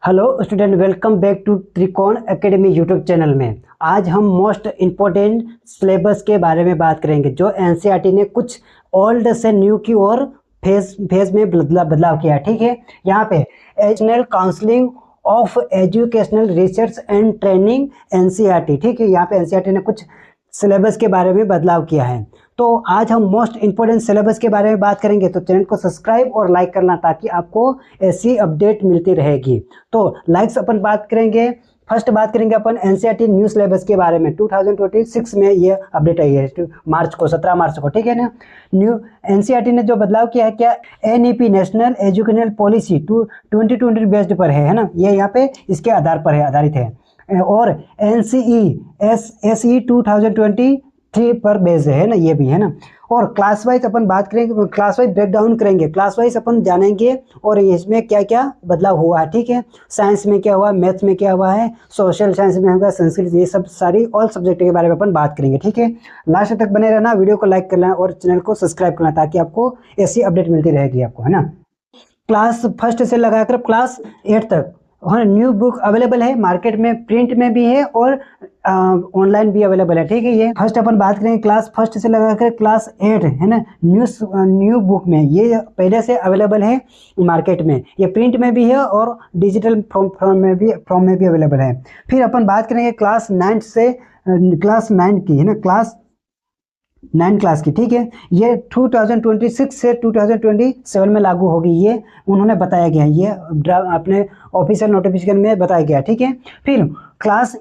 Hello student, welcome back to Trikon academy YouTube channel में। आज हम मोस्ट इम्पोर्टेंट सिलेबस के बारे में बात करेंगे जो एनसीईआरटी ने कुछ ओल्ड से न्यू की ओर फेज में बदलाव किया है। ठीक है, यहाँ पे national counselling of educational research and training NCERT, ठीक है, यहाँ पे एनसीईआरटी ने कुछ सिलेबस के बारे में बदलाव किया है। तो आज हम मोस्ट इम्पोर्टेंट सिलेबस के बारे में बात करेंगे, तो चैनल को सब्सक्राइब और लाइक करना ताकि आपको ऐसी अपडेट मिलती रहेगी। तो लाइक्स अपन बात करेंगे। फर्स्ट बात करेंगे अपन एनसीईआरटी न्यू सिलेबस के बारे में। 2026 में ये अपडेट आई है, मार्च को, 17 मार्च को, ठीक है ना। न्यू एनसीईआरटी ने जो बदलाव किया है, क्या NEP national educational policy 2020 based पर है ना, ये यहाँ पे इसके आधार पर है, आधारित है। और एनसीईएसई 2023 पर बेस्ड है ना, ये भी है ना। और क्लास वाइज अपन बात करेंगे, क्लास वाइज ब्रेक डाउन करेंगे, क्लास वाइज अपन जानेंगे और इसमें क्या क्या बदलाव हुआ है। ठीक है, साइंस में क्या हुआ, मैथ्स में क्या हुआ है, सोशल साइंस में होगा, संस्कृत, ये सब सारी ऑल सब्जेक्ट के बारे में अपन बात करेंगे। ठीक है, लास्ट तक बने रहना, वीडियो को लाइक करना और चैनल को सब्सक्राइब करना ताकि आपको ऐसी अपडेट मिलती रहेगी आपको, है ना। क्लास फर्स्ट से लगाकर क्लास 8 तक हाँ न्यू बुक अवेलेबल है मार्केट में, प्रिंट में भी है और ऑनलाइन भी अवेलेबल है। ठीक है, ये फर्स्ट अपन बात करेंगे क्लास फर्स्ट से लगाकर क्लास 8 है ना, न्यू बुक में ये पहले से अवेलेबल है मार्केट में, ये प्रिंट में भी है और डिजिटल फॉर्म में भी अवेलेबल है। फिर अपन बात करेंगे क्लास 9 से क्लास 9 की, है ना, क्लास 9 क्लास की। ठीक है, ये 2026 से 2027 में लागू होगी, ये उन्होंने बताया गया है, ये अपने ऑफिशियल नोटिफिकेशन में बताया गया है। ठीक है, फिर क्लास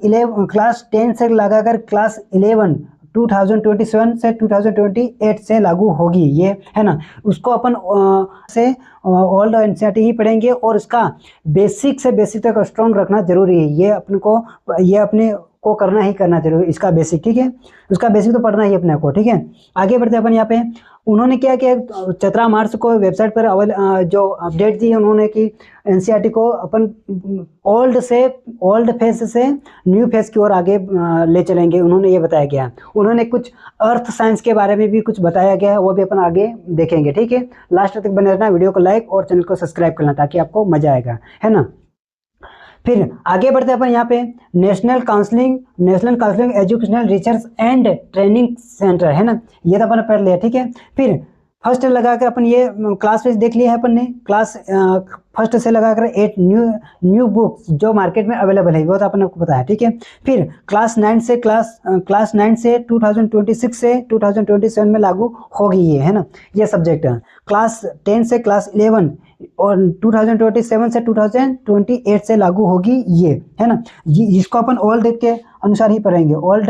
10 से लगाकर क्लास 11 2027 से 2028 से लागू होगी, ये है ना। उसको अपन से ओल्ड एनसीईआरटी ही पढ़ेंगे और इसका बेसिक से बेसिक तक स्ट्रॉन्ग रखना जरूरी है, ये अपने को करना ही करना जरूरी, इसका बेसिक। ठीक है, उसका बेसिक तो पढ़ना ही अपने को। ठीक है, आगे बढ़ते हैं अपन। यहाँ पे उन्होंने क्या किया, 17 मार्च को वेबसाइट पर जो अपडेट दी उन्होंने कि एनसीईआरटी को अपन ओल्ड फेज से न्यू फेज की ओर आगे ले चलेंगे, उन्होंने ये बताया गया। उन्होंने कुछ अर्थ साइंस के बारे में भी कुछ बताया गया है, वो भी अपन आगे देखेंगे। ठीक है, लास्ट तक बने रहना, वीडियो को लाइक और चैनल को सब्सक्राइब करना ताकि आपको मजा आएगा, है ना। फिर आगे बढ़ते हैं अपन यहाँ पे national counselling educational research and training centre, है ना, ये तो अपन पढ़ लिया। ठीक है, फिर फर्स्ट लगाकर अपन ये क्लास वाइज देख लिया है अपन ने, क्लास फर्स्ट से लगाकर 8 न्यू बुक्स जो मार्केट में अवेलेबल है वो तो अपन को पता है। ठीक है, फिर क्लास 9 से 2026 से 2027 में लागू होगी, ये है ना, ये सब्जेक्ट। क्लास 10 से क्लास 11 और 2027 से 2028 से लागू होगी, ये है ना। इसको अपन ओल्ड के अनुसार ही पढ़ेंगे, ओल्ड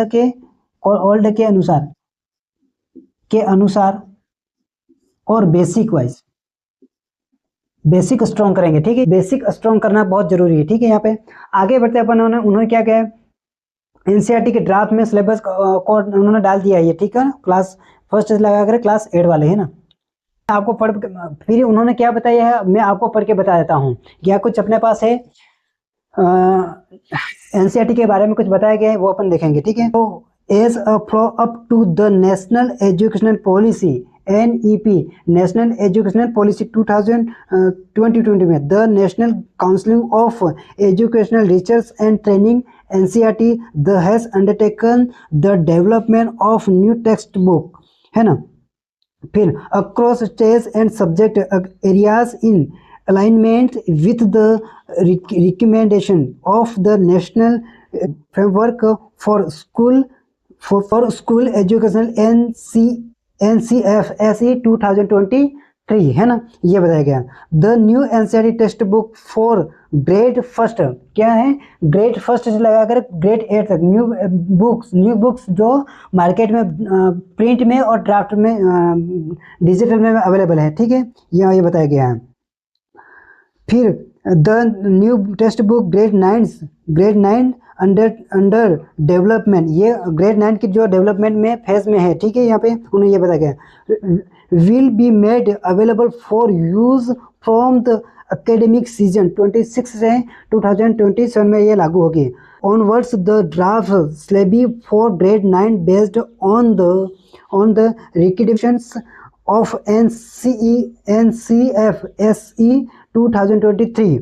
के अनुसार और बेसिक वाइज बेसिक स्ट्रॉन्ग करेंगे। ठीक है, बेसिक स्ट्रॉन्ग करना बहुत जरूरी है। ठीक है, यहाँ पे आगे बढ़ते अपन, उन्होंने क्या किया, एनसीईआरटी के ड्राफ्ट में सिलेबस को उन्होंने डाल दिया है ये। ठीक है, क्लास फर्स्ट से लगाकर क्लास 8 वाले, है ना। आपको फिर उन्होंने क्या बताया है, मैं आपको पढ़ के बता देता हूँ, क्या कुछ अपने पास है एनसीईआरटी के बारे में कुछ बताया गया है, वो अपन देखेंगे। ठीक है, तो as a flow up to the national educational policy NEP national educational policy 2020 में the national counselling of educational research and training NCERT the has undertaken the development of new text book, है ना। फिर across stage and subject areas in alignment with the recommendation of the national framework for school educational NCFSE 2023, है ना, ये बताया गया। The new NCERT text book for grade first, क्या है, ग्रेड फर्स्ट से लगाकर ग्रेड 8 तक न्यू बुक्स जो मार्केट में प्रिंट में और ड्राफ्ट में डिजिटल में अवेलेबल है। ठीक है, यहाँ ये बताया गया है। फिर the new text book grade 9 under development, ये ग्रेड 9 की जो डेवलपमेंट में फेज में है। ठीक है, यहाँ पे उन्हें ये बताया गया, will be made available for use from the academic season 26 से 2027 में ये लागू होगी। Onwards the draft syllabi for grade 9 based on the recommendations of NCFSE 2023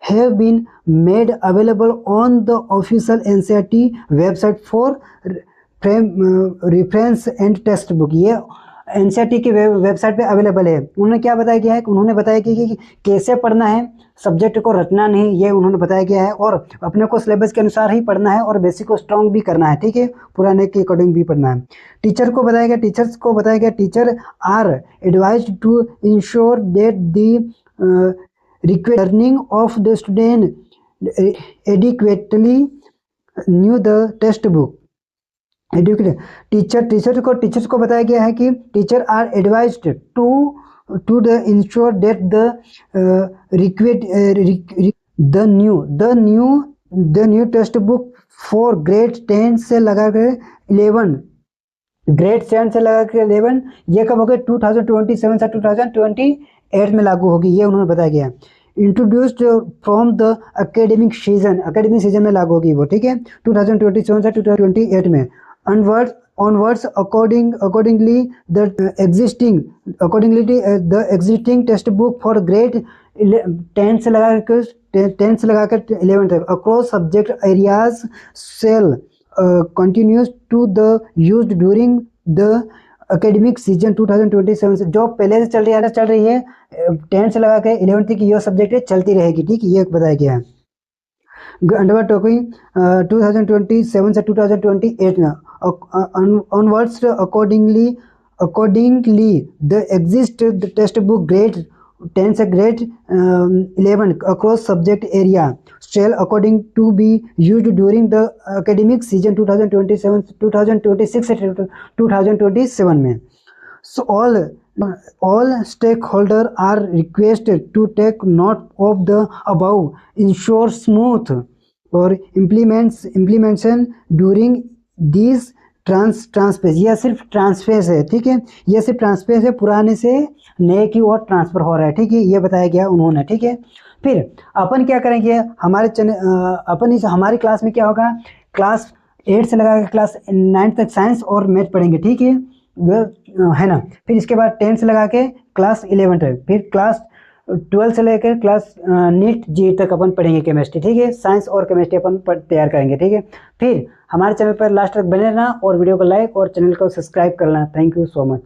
have been made available on the official NCERT website for reference and textbook। ये NCERT की website पे available है। उन्होंने क्या बताया गया है, उन्होंने बताया कि कैसे पढ़ना है, सब्जेक्ट को रटना नहीं, ये उन्होंने बताया गया है, और अपने को सिलेबस के अनुसार ही पढ़ना है और बेसिक को स्ट्रॉन्ग भी करना है, ठीक है, पुराने के अकॉर्डिंग भी पढ़ना है। टीचर्स को बताया गया teacher are advised to ensure that the required learning of the student adequately knew the textbook। Teachers को बताया गया है कि teacher are advised to the ensure that the new text book for grade 10 से लगा कर 11, ग्रेड 10 से लगा कर 11, ये कब होगा 2027 से 2028 में लागू होगी, ये उन्होंने बताया गया। Introduced from the academic season में लागू होगी वो, ठीक है, 2027 से 2028 में। onwards accordingly the existing textbook for grade 10 से लगाकर 11 तक across subject areas shall continues to the used during the academic season 2027 से, जो पहले से चल रही है 10 से लगा के 11 तक ये सब्जेक्ट चलती रहेगी, ठीक, ये बताया गया है। अंडर टॉकिंग 2027 से 2028 में onwards accordingly the exist the textbook grade 10 से grade 11 across subject area shall according to be used during the academic season 2026 से 2027 में। So all stakeholders are requested to take note of the above, ensure smooth और implementation during these trans face. यह सिर्फ trans face है, ठीक है, यह सिर्फ ट्रांसफेस है, पुराने से नए की ओर ट्रांसफर हो रहा है, ठीक है, ये बताया गया उन्होंने, ठीक है। फिर अपन क्या करेंगे, हमारी क्लास में क्या होगा, क्लास 8 से लगा के क्लास 9 तक साइंस और मैथ पढ़ेंगे, ठीक है, है ना। फिर इसके बाद 10 से लगा के क्लास 11 तक, फिर क्लास 12 से लेकर क्लास नीट जी तक अपन पढ़ेंगे केमिस्ट्री, ठीक है, साइंस और केमिस्ट्री अपन तैयार करेंगे, ठीक है। फिर हमारे चैनल पर लास्ट तक बने रहना और वीडियो को लाइक और चैनल को सब्सक्राइब करना। Thank you so much.